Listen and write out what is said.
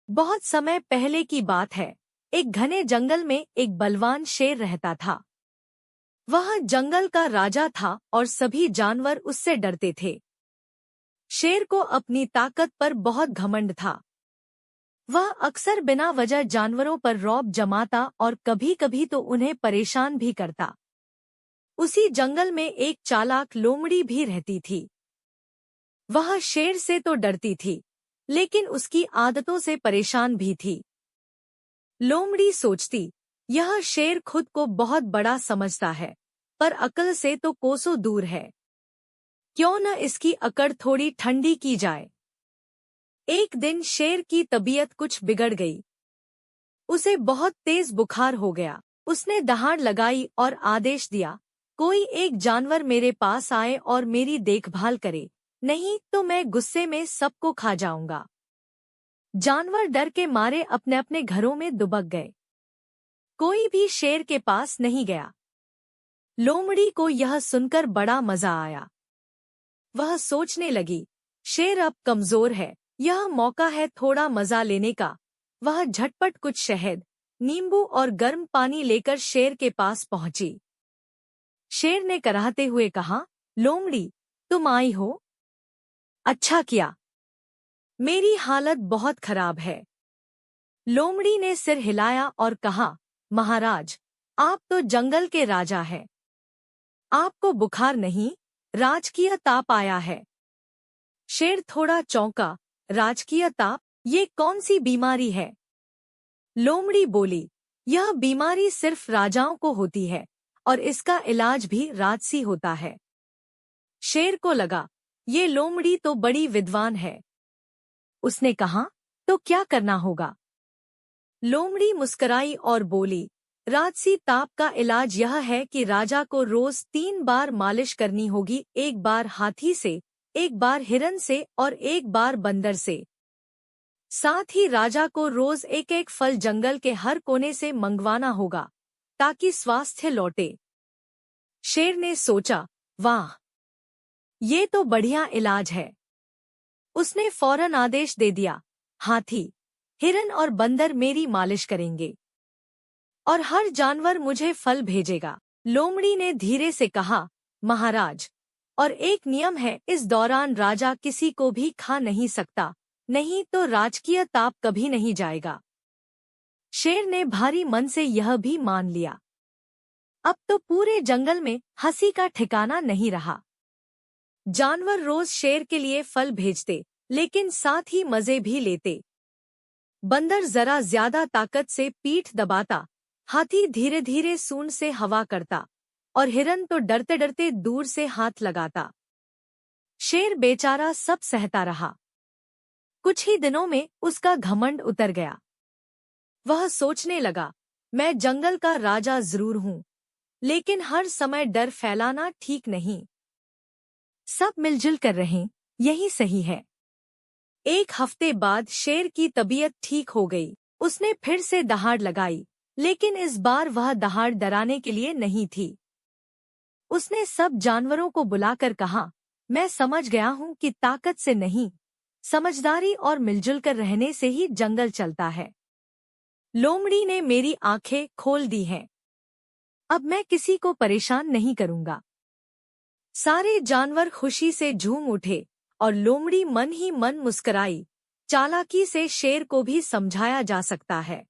बहुत समय पहले की बात है। एक घने जंगल में एक बलवान शेर रहता था। वह जंगल का राजा था और सभी जानवर उससे डरते थे। शेर को अपनी ताकत पर बहुत घमंड था। वह अक्सर बिना वजह जानवरों पर रौब जमाता और कभी-कभी तो उन्हें परेशान भी करता। उसी जंगल में एक चालाक लोमड़ी भी रहती थी। वह शेर से तो डरती थी, लेकिन उसकी आदतों से परेशान भी थी। लोमड़ी सोचती, यह शेर खुद को बहुत बड़ा समझता है, पर अक्ल से तो कोसों दूर है। क्यों न इसकी अकड़ थोड़ी ठंडी की जाए। एक दिन शेर की तबीयत कुछ बिगड़ गई। उसे बहुत तेज बुखार हो गया। उसने दहाड़ लगाई और आदेश दिया, कोई एक जानवर मेरे पास आए और मेरी देखभाल करे, नहीं तो मैं गुस्से में सबको खा जाऊंगा। जानवर डर के मारे अपने अपने घरों में दुबक गए। कोई भी शेर के पास नहीं गया। लोमड़ी को यह सुनकर बड़ा मजा आया। वह सोचने लगी, शेर अब कमजोर है, यह मौका है थोड़ा मजा लेने का। वह झटपट कुछ शहद, नींबू और गर्म पानी लेकर शेर के पास पहुंची। शेर ने कराहते हुए कहा, लोमड़ी, तुम आई हो? अच्छा किया। मेरी हालत बहुत खराब है। लोमड़ी ने सिर हिलाया और कहा, महाराज, आप तो जंगल के राजा हैं। आपको बुखार नहीं, राजकीय ताप आया है। शेर थोड़ा चौंका, राजकीय ताप, ये कौन सी बीमारी है? लोमड़ी बोली, यह बीमारी सिर्फ राजाओं को होती है और इसका इलाज भी राजसी होता है। शेर को लगा, ये लोमड़ी तो बड़ी विद्वान है। उसने कहा, तो क्या करना होगा? लोमड़ी मुस्कुराई और बोली, राजसी ताप का इलाज यह है कि राजा को रोज 3 बार मालिश करनी होगी, एक बार हाथी से, एक बार हिरन से और एक बार बंदर से। साथ ही राजा को रोज एक एक फल जंगल के हर कोने से मंगवाना होगा, ताकि स्वास्थ्य लौटे। शेर ने सोचा, वाह, ये तो बढ़िया इलाज है। उसने फौरन आदेश दे दिया, हाथी, हिरन और बंदर मेरी मालिश करेंगे और हर जानवर मुझे फल भेजेगा। लोमड़ी ने धीरे से कहा, महाराज, और एक नियम है, इस दौरान राजा किसी को भी खा नहीं सकता, नहीं तो राजकीय ताप कभी नहीं जाएगा। शेर ने भारी मन से यह भी मान लिया। अब तो पूरे जंगल में हंसी का ठिकाना नहीं रहा। जानवर रोज शेर के लिए फल भेजते, लेकिन साथ ही मजे भी लेते। बंदर जरा ज्यादा ताकत से पीठ दबाता, हाथी धीरे धीरे सूंड से हवा करता और हिरन तो डरते डरते दूर से हाथ लगाता। शेर बेचारा सब सहता रहा। कुछ ही दिनों में उसका घमंड उतर गया। वह सोचने लगा, मैं जंगल का राजा जरूर हूँ, लेकिन हर समय डर फैलाना ठीक नहीं। सब मिलजुल कर रहें, यही सही है। एक हफ्ते बाद शेर की तबीयत ठीक हो गई। उसने फिर से दहाड़ लगाई, लेकिन इस बार वह दहाड़ डराने के लिए नहीं थी। उसने सब जानवरों को बुलाकर कहा, मैं समझ गया हूँ कि ताकत से नहीं, समझदारी और मिलजुल कर रहने से ही जंगल चलता है। लोमड़ी ने मेरी आंखें खोल दी हैं। अब मैं किसी को परेशान नहीं करूंगा। सारे जानवर खुशी से झूम उठे और लोमड़ी मन ही मन मुस्कुराई। चालाकी से शेर को भी समझाया जा सकता है।